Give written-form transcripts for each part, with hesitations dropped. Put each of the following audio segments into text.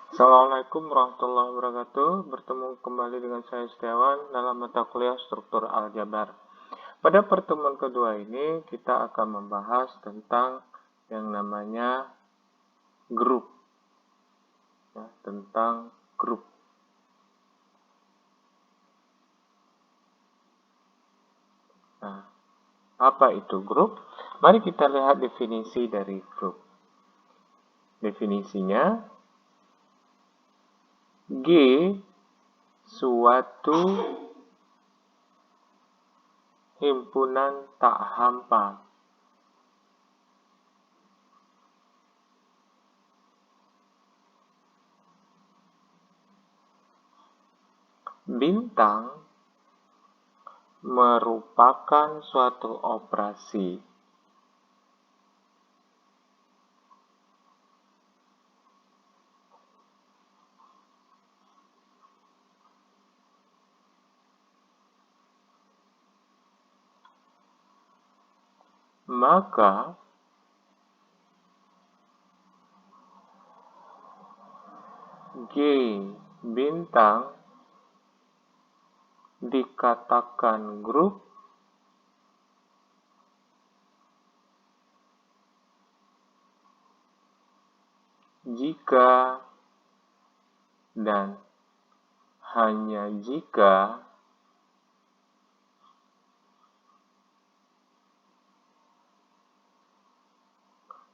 Assalamualaikum warahmatullahi wabarakatuh. Bertemu kembali dengan saya Setiawan dalam mata kuliah struktur aljabar. Pada pertemuan kedua ini kita akan membahas tentang yang namanya grup. Tentang grup. Nah, apa itu grup? Mari kita lihat definisi dari grup. Definisinya, G suatu himpunan tak hampa. Bintang merupakan suatu operasi maka G bintang dikatakan grup jika dan hanya jika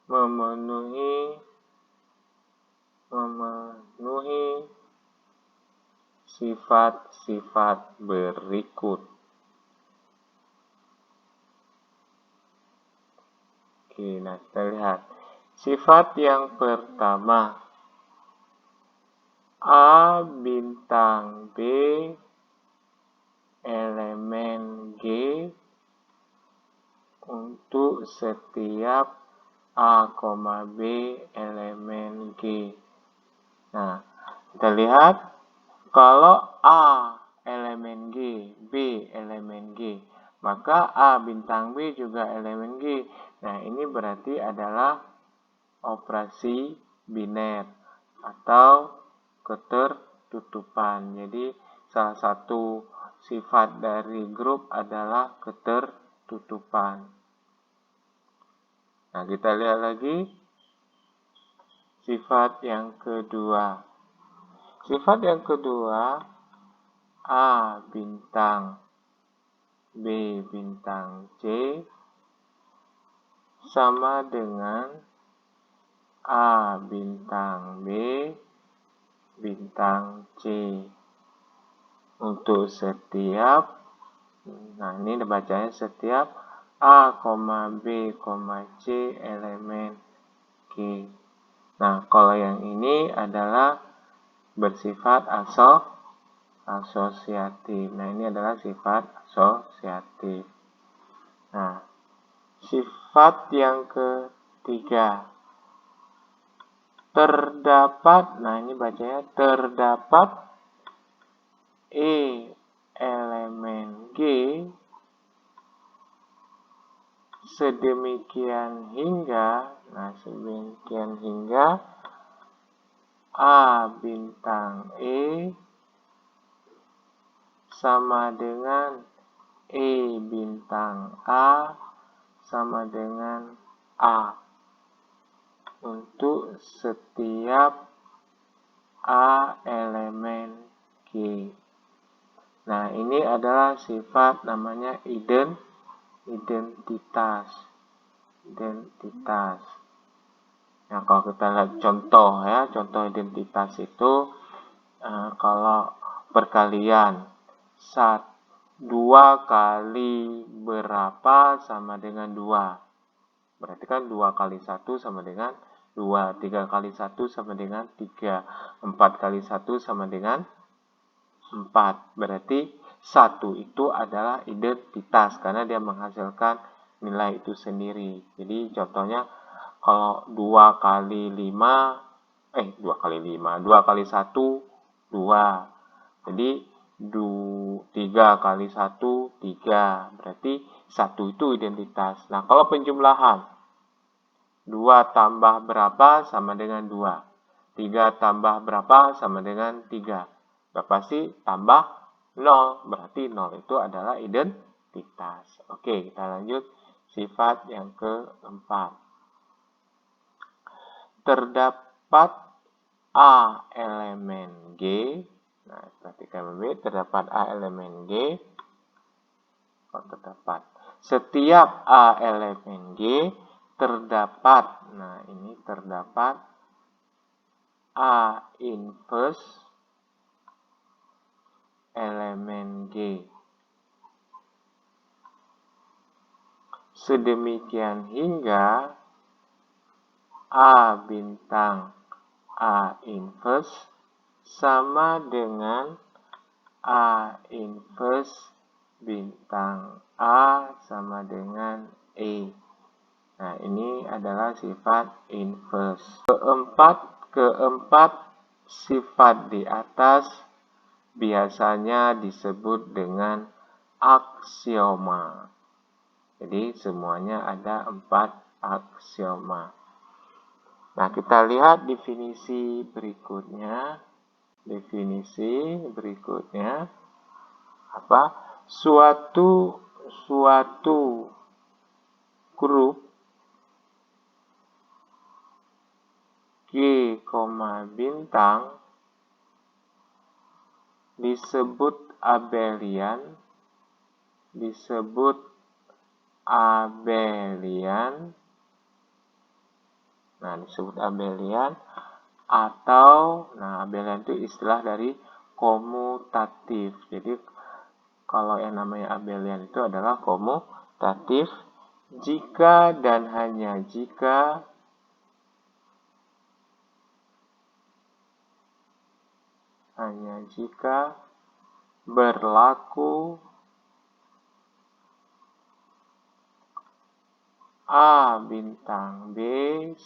memenuhi sifat-sifat berikut. Oke, nah kita lihat. Sifat yang pertama, A bintang B elemen G untuk setiap A, B elemen G. Nah, kita lihat kalau A elemen G, B elemen G, maka A bintang B juga elemen G. Nah, ini berarti adalah operasi biner atau ketertutupan. Jadi, salah satu sifat dari grup adalah ketertutupan. Nah, kita lihat lagi sifat yang kedua. Sifat yang kedua, A bintang B bintang C sama dengan A bintang B bintang C untuk setiap, nah ini bacanya setiap A, B, C elemen G. Nah, kalau yang ini adalah bersifat asosiatif. Nah, ini adalah sifat asosiatif. Nah, sifat yang ketiga, terdapat, nah ini bacanya terdapat E elemen G sedemikian hingga, nah sedemikian hingga A bintang E sama dengan E bintang A sama dengan A untuk setiap A elemen G. Nah, ini adalah sifat namanya identitas. Nah, kalau kita lihat contoh ya, contoh identitas itu kalau perkalian 2 kali berapa sama dengan 2. Berarti kan 2 kali 1 sama dengan 2, 3 kali 1 sama dengan 3, 4 kali 1 sama dengan 4. Berarti 1 itu adalah identitas karena dia menghasilkan nilai itu sendiri. Jadi contohnya kalau 2 kali 1, 2 Jadi 3 kali 1, 3. Berarti 1 itu identitas. Nah, kalau penjumlahan 2 tambah berapa sama dengan 2. 3 tambah berapa sama dengan 3. Sudah pasti tambah 0. Berarti 0 itu adalah identitas. Oke, kita lanjut sifat yang keempat. Terdapat A elemen G. Nah, perhatikan B, terdapat A elemen G. Terdapat. Setiap A elemen G terdapat. Nah, ini terdapat A inverse elemen G. Sedemikian hingga A bintang A inverse sama dengan A inverse bintang A sama dengan E. Nah, ini adalah sifat inverse. Keempat sifat di atas biasanya disebut dengan aksioma. Jadi, semuanya ada 4 aksioma. Nah, kita lihat definisi berikutnya. Definisi berikutnya apa? Suatu grup G, bintang disebut abelian. Nah, disebut abelian atau, abelian itu istilah dari komutatif. Jadi, kalau yang namanya abelian itu adalah komutatif jika dan hanya jika berlaku A bintang B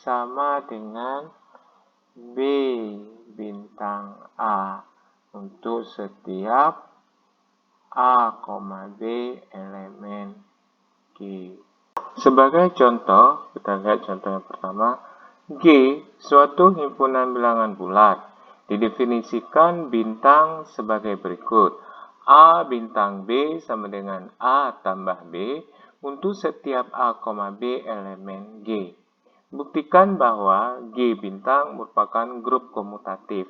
sama dengan B bintang A untuk setiap A, B elemen G. Sebagai contoh, kita lihat contoh yang pertama. G, suatu himpunan bilangan bulat. Didefinisikan bintang sebagai berikut. A bintang B sama dengan A tambah B untuk setiap A, B elemen G. Buktikan bahwa G bintang merupakan grup komutatif.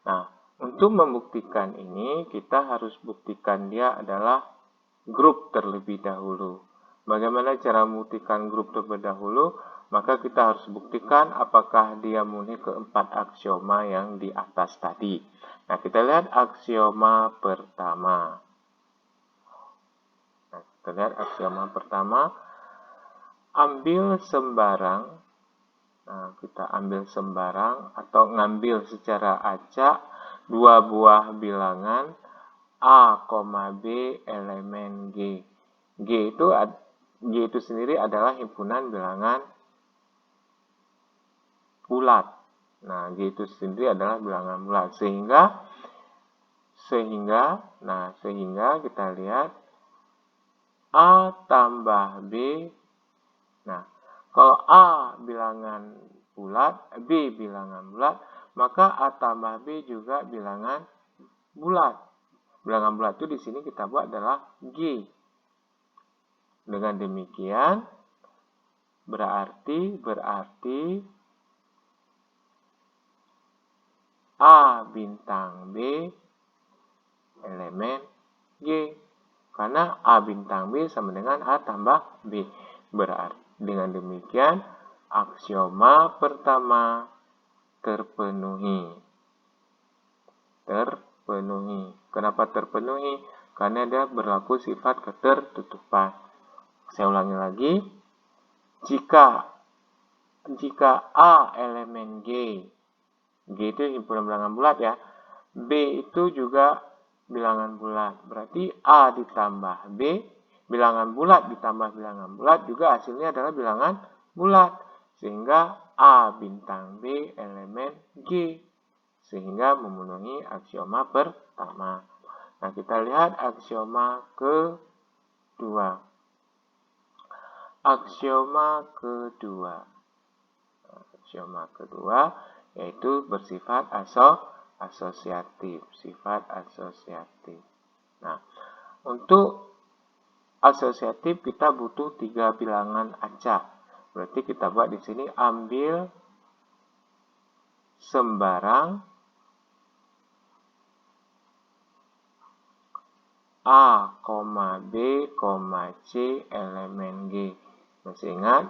Nah, untuk membuktikan ini, kita harus buktikan dia adalah grup terlebih dahulu. Bagaimana cara membuktikan grup terlebih dahulu? Maka kita harus buktikan apakah dia memenuhi keempat aksioma yang di atas tadi. Nah, kita lihat aksioma pertama. Ambil sembarang. Nah, kita ambil sembarang atau ngambil secara acak dua buah bilangan A, B elemen G. G itu sendiri adalah himpunan bilangan bulat. Nah, G itu sendiri adalah bilangan bulat. Sehingga kita lihat A tambah B. Nah, kalau A bilangan bulat, B bilangan bulat, maka A tambah B juga bilangan bulat. Bilangan bulat itu di sini kita buat adalah G. Dengan demikian, berarti A bintang B elemen G. Karena A bintang B sama dengan A tambah B. Berarti dengan demikian, aksioma pertama terpenuhi. Kenapa terpenuhi? Karena dia berlaku sifat ketertutupan. Saya ulangi lagi. Jika A elemen G itu himpunan bilangan bulat ya. B itu juga bilangan bulat. Berarti A ditambah B, bilangan bulat ditambah bilangan bulat juga hasilnya adalah bilangan bulat. Sehingga A bintang B elemen G. Sehingga memenuhi aksioma pertama. Nah, kita lihat aksioma kedua. Aksioma kedua yaitu bersifat asosiatif, sifat asosiatif. Nah, untuk asosiatif kita butuh 3 bilangan acak. Berarti kita buat di sini ambil sembarang A, B, C elemen G. Masih ingat,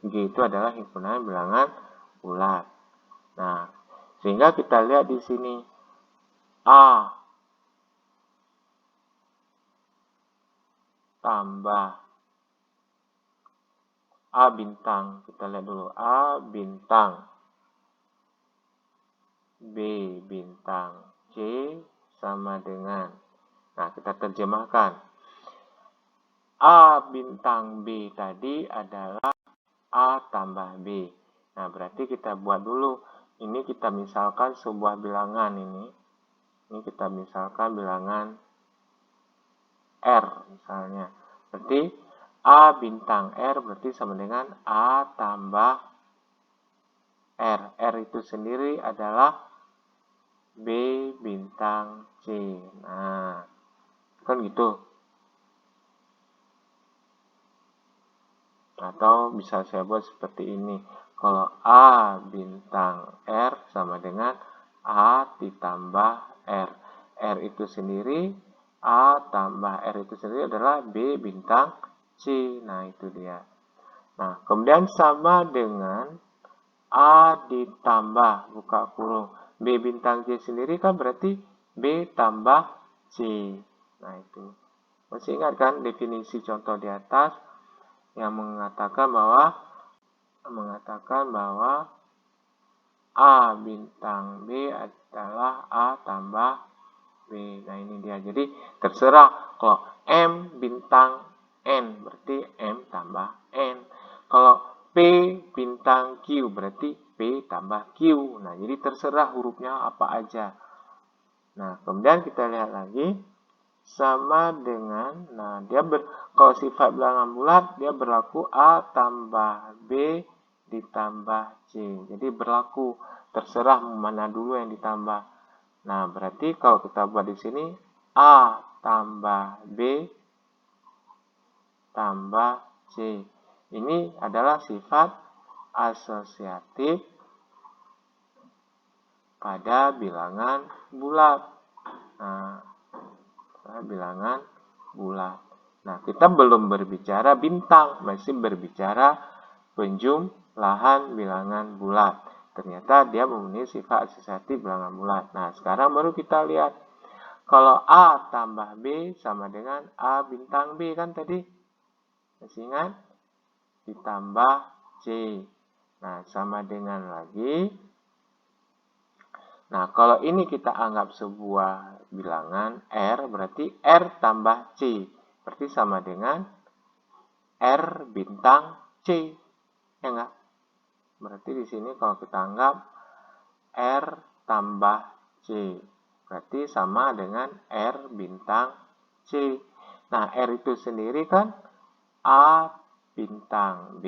G itu adalah himpunan bilangan bulat. Nah, sehingga kita lihat di sini A tambah A bintang. Kita lihat dulu A bintang, B bintang, C sama dengan. Nah, kita terjemahkan. A bintang B tadi adalah A tambah B. Nah, berarti kita buat dulu. Ini kita misalkan sebuah bilangan ini. Ini kita misalkan bilangan R misalnya. Berarti A bintang R berarti sama dengan A tambah R. R itu sendiri adalah B bintang C. Nah, kan gitu. Atau bisa saya buat seperti ini. Kalau A bintang R sama dengan A ditambah R. R itu sendiri, A tambah R itu sendiri adalah B bintang C. Nah, itu dia. Nah, kemudian sama dengan A ditambah, buka kurung, B bintang C sendiri kan berarti B tambah C. Nah, itu. Masih ingat kan definisi contoh di atas yang mengatakan bahwa A bintang B adalah A tambah B. Nah, ini dia. Jadi terserah kalau M bintang N berarti M tambah N. Kalau P bintang Q berarti P tambah Q. Nah, jadi terserah hurufnya apa aja. Nah, kemudian kita lihat lagi sama dengan, nah dia kalau sifat bilangan bulat dia berlaku A tambah B ditambah C. Jadi berlaku terserah mana dulu yang ditambah. Nah, berarti kalau kita buat di sini A tambah B tambah C. Ini adalah sifat asosiatif pada bilangan bulat. Nah, bilangan bulat. Nah, kita belum berbicara bintang, masih berbicara penjumlahan bilangan bulat. Ternyata dia memenuhi sifat asosiatif bilangan bulat. Nah, sekarang baru kita lihat. Kalau A tambah B sama dengan A bintang B kan tadi. Masih ingat? Ditambah C. Nah, sama dengan lagi. Nah, kalau ini kita anggap sebuah bilangan R, berarti R tambah C. Berarti sama dengan R bintang C. Ya enggak? Berarti di sini kalau kita anggap R tambah C. Berarti sama dengan R bintang C. Nah, R itu sendiri kan A bintang B.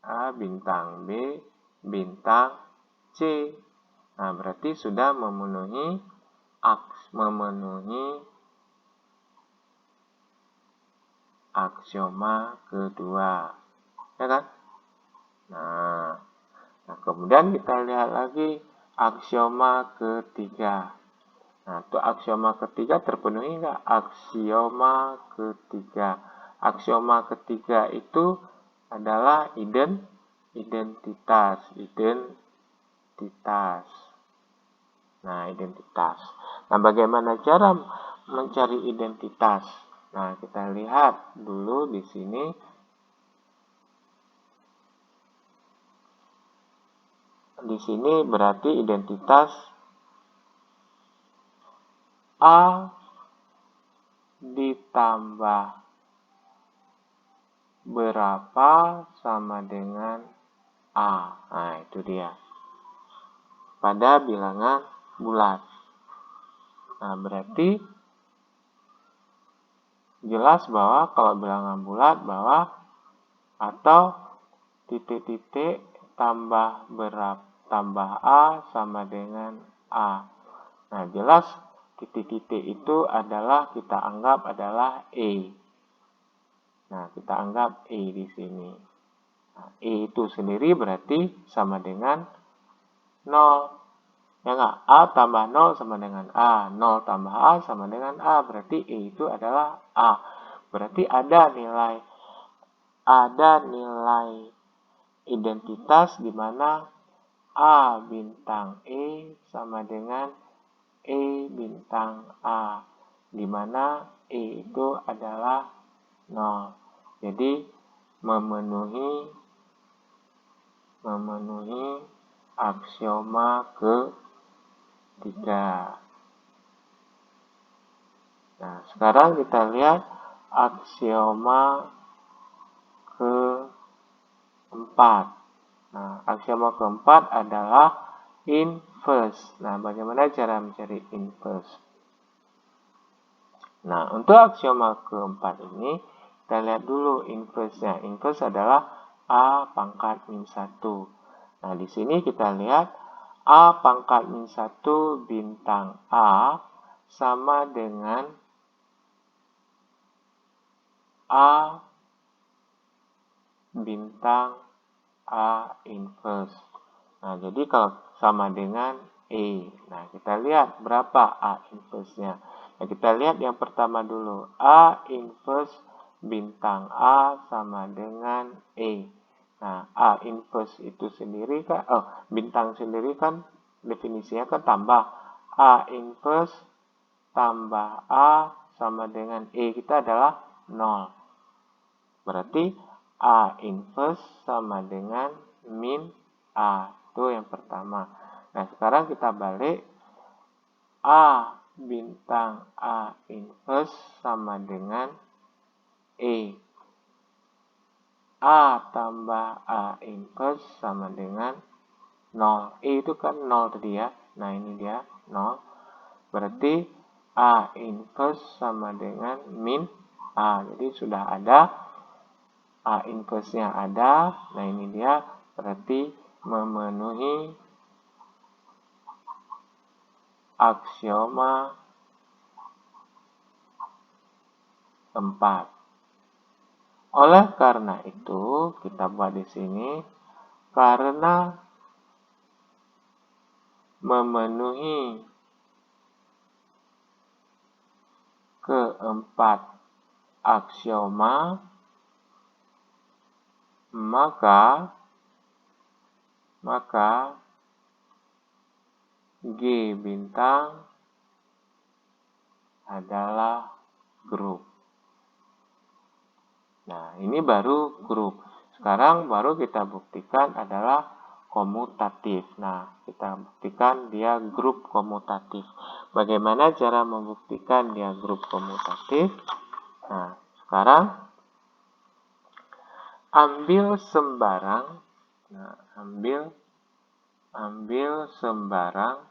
A bintang B bintang C. Nah, berarti sudah memenuhi aksioma kedua. Ya kan? Nah, kemudian kita lihat lagi aksioma ketiga. Nah, untuk aksioma ketiga terpenuhi nggak? Aksioma ketiga. Aksioma ketiga itu adalah identitas. Nah, identitas. Nah, bagaimana cara mencari identitas? Nah, kita lihat dulu di sini. Di sini berarti identitas A ditambah berapa sama dengan A. Nah, itu dia. Pada bilangan bulat. Nah, berarti jelas bahwa kalau bilangan bulat bahwa atau titik-titik tambah A sama dengan A. Nah, jelas titik-titik itu adalah kita anggap adalah E. Nah, kita anggap E di sini. Nah, E itu sendiri berarti sama dengan 0. Ya nggak? A tambah 0 sama dengan A. 0 tambah A sama dengan A. Berarti E itu adalah A. Berarti ada nilai identitas di mana A bintang E sama dengan E bintang A, di mana E itu adalah 0. Jadi memenuhi aksioma ketiga. Nah, sekarang kita lihat aksioma keempat. Nah, aksioma keempat adalah inverse. Nah, bagaimana cara mencari inverse? Nah, untuk aksioma keempat ini, kita lihat dulu inverse-nya. Inverse adalah A pangkat min 1. Nah, di sini kita lihat A pangkat min 1 bintang A sama dengan A bintang A inverse. Nah, jadi kalau sama dengan E. Nah, kita lihat berapa A inverse-nya. Nah, kita lihat yang pertama dulu. A inverse bintang A sama dengan E. Nah, A inverse itu sendiri kan, bintang sendiri kan definisinya kan tambah. A inverse tambah A sama dengan E kita adalah 0. Berarti A inverse sama dengan min A. Itu yang pertama. Nah, sekarang kita balik. A bintang A inverse sama dengan E. A tambah A inverse sama dengan 0. E itu kan 0 tadi ya. Nah, ini dia 0. Berarti A inverse sama dengan min A. Jadi sudah ada A inverse-nya ada. Nah, ini dia berarti memenuhi aksioma 4. Oleh karena itu, kita buat di sini karena memenuhi keempat aksioma, maka G bintang adalah grup. Nah, ini baru grup. Sekarang baru kita buktikan adalah komutatif. Nah, kita buktikan dia grup komutatif. Bagaimana cara membuktikan dia grup komutatif? Nah, sekarang ambil sembarang. Nah, ambil sembarang.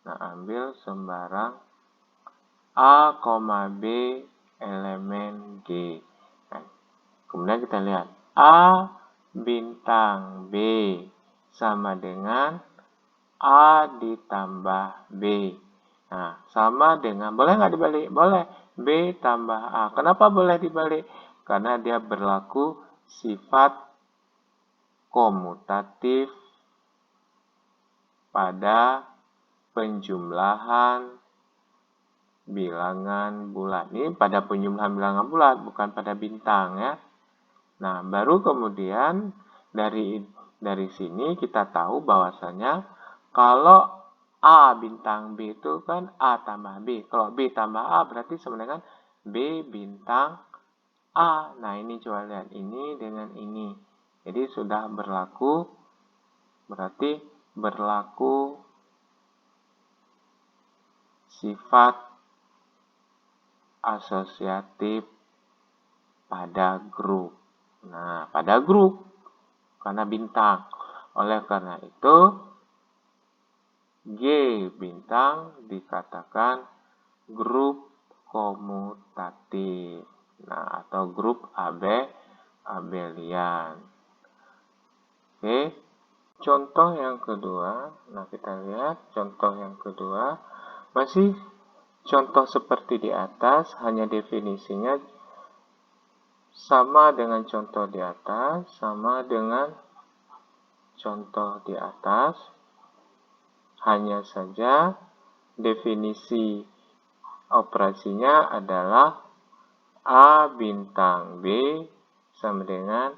Nah, ambil sembarang A, B elemen G. Nah, kemudian kita lihat A bintang B sama dengan A ditambah B. Nah, sama dengan, boleh nggak dibalik? Boleh. B tambah A. Kenapa boleh dibalik? Karena dia berlaku sifat komutatif pada penjumlahan bilangan bulat. Ini pada penjumlahan bilangan bulat, bukan pada bintang ya. Nah, baru kemudian dari sini kita tahu bahwasanya kalau A bintang B itu kan A tambah B. Kalau B tambah A berarti sama dengan B bintang A. Nah, ini coba lihat ini dengan ini. Jadi sudah berlaku, berarti berlaku sifat asosiatif pada grup. Nah, pada grup karena bintang. Oleh karena itu, G bintang dikatakan grup komutatif. Nah, atau grup AB abelian. Oke, contoh yang kedua. Nah, kita lihat contoh yang kedua. Masih contoh seperti di atas, hanya definisinya sama dengan contoh di atas, sama dengan contoh di atas. Hanya saja definisi operasinya adalah A bintang B sama dengan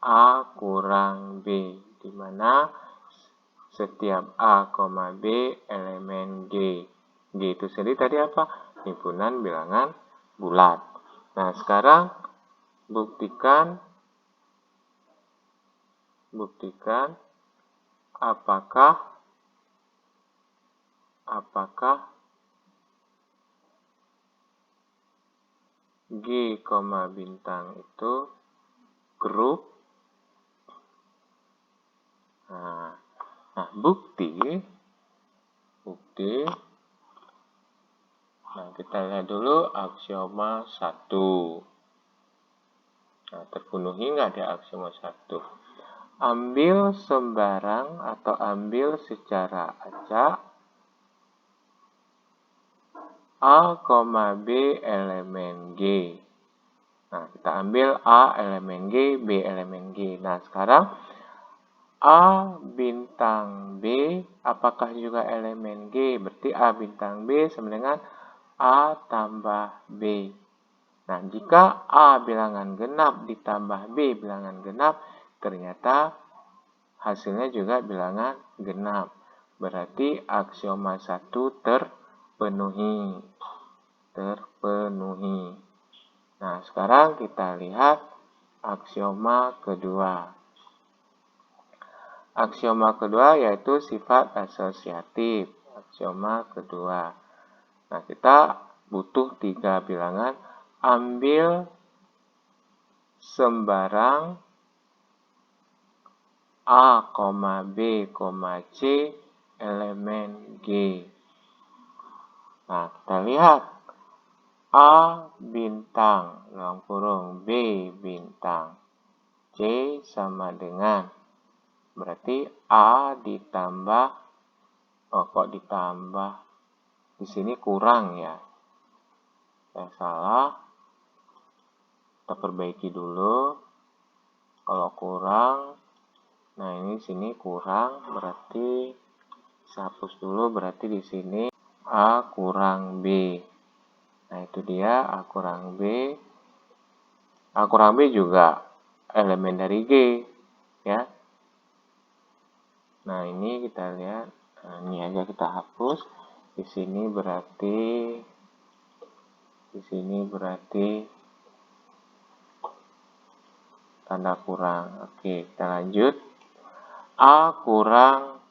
A kurang B, di mana setiap A, B elemen G. G itu sendiri tadi apa? Himpunan bilangan bulat. Nah, sekarang buktikan apakah G, bintang itu grup. Nah, bukti. Nah, kita lihat dulu aksioma 1. Nah, terpenuhi nggak di aksioma 1? Ambil sembarang atau ambil secara acak A, B elemen G. Nah, kita ambil A elemen G, B elemen G. Nah, sekarang A bintang B apakah juga elemen G? Berarti A bintang B sama dengan A tambah B. Nah, jika A bilangan genap ditambah B bilangan genap, ternyata hasilnya juga bilangan genap. Berarti aksioma 1 terpenuhi. Nah, sekarang kita lihat aksioma kedua. Aksioma kedua yaitu sifat asosiatif. Aksioma kedua. Nah, kita butuh 3 bilangan. Ambil sembarang A, B, C elemen G. Nah, kita lihat A bintang dalam kurung B bintang C sama dengan, berarti A ditambah, kok ditambah, di sini kurang ya, saya salah, kita perbaiki dulu. Kalau kurang, nah ini sini kurang, berarti saya hapus dulu, berarti di sini A kurang B. Nah, itu dia A kurang B. A kurang B juga elemen dari G, ya. Nah, ini kita lihat, ini aja kita hapus. Di sini berarti tanda kurang. Oke, kita lanjut. A kurang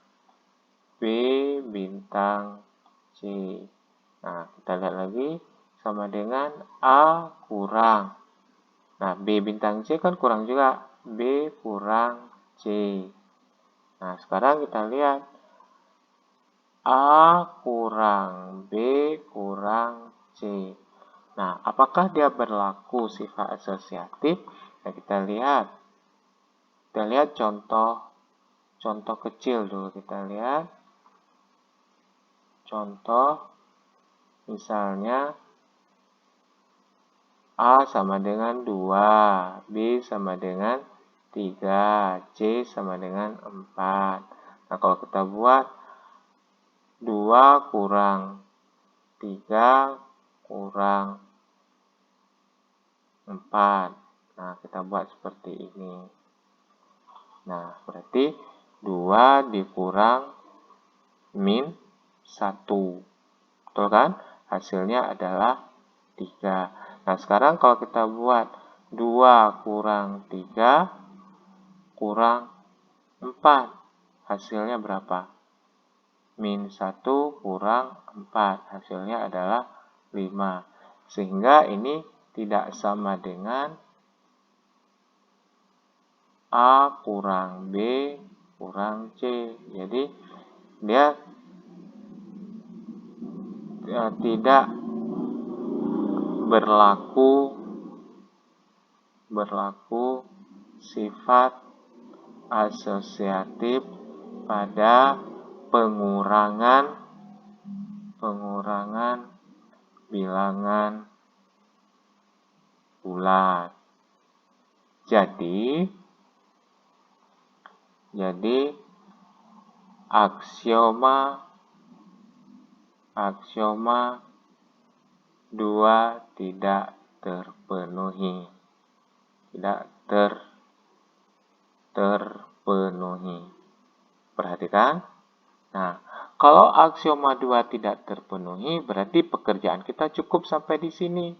B bintang C. Nah, kita lihat lagi sama dengan A kurang. Nah, B bintang C kan kurang juga. B kurang C. Nah, sekarang kita lihat A kurang B kurang C. Nah, apakah dia berlaku sifat asosiatif? Nah, kita lihat contoh kecil dulu. Kita lihat contoh, misalnya A sama dengan 2, B sama dengan 3, C sama dengan 4. Nah, kalau kita buat 2 kurang 3 kurang 4. Nah, kita buat seperti ini. Nah, berarti 2 dikurang min 1. Betul kan? Hasilnya adalah 3. Nah, sekarang kalau kita buat 2 kurang 3 kurang 4. Hasilnya berapa? Min 1 kurang 4. Hasilnya adalah 5. Sehingga ini tidak sama dengan A kurang B kurang C. Jadi, dia tidak berlaku sifat asosiatif pada pengurangan bilangan bulat. Jadi aksioma 2 tidak terpenuhi. Perhatikan. Nah, kalau aksioma 2 tidak terpenuhi, berarti pekerjaan kita cukup sampai di sini.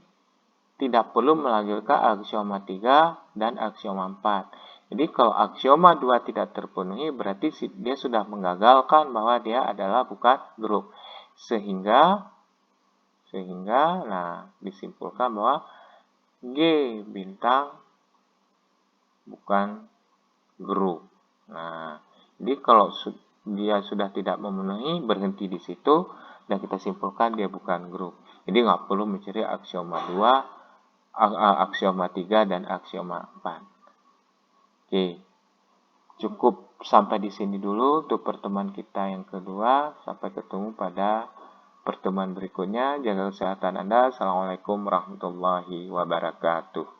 Tidak perlu melanjutkan aksioma 3 dan aksioma 4. Jadi kalau aksioma 2 tidak terpenuhi, berarti dia sudah menggagalkan bahwa dia adalah bukan grup. Sehingga disimpulkan bahwa G bintang bukan grup. Nah, jadi kalau dia sudah tidak memenuhi, berhenti di situ dan kita simpulkan dia bukan grup. Jadi nggak perlu mencari aksioma 2, aksioma 3 dan aksioma 4. Oke. Cukup sampai di sini dulu untuk pertemuan kita yang kedua. Sampai ketemu pada pertemuan berikutnya. Jaga kesehatan Anda. Assalamualaikum warahmatullahi wabarakatuh.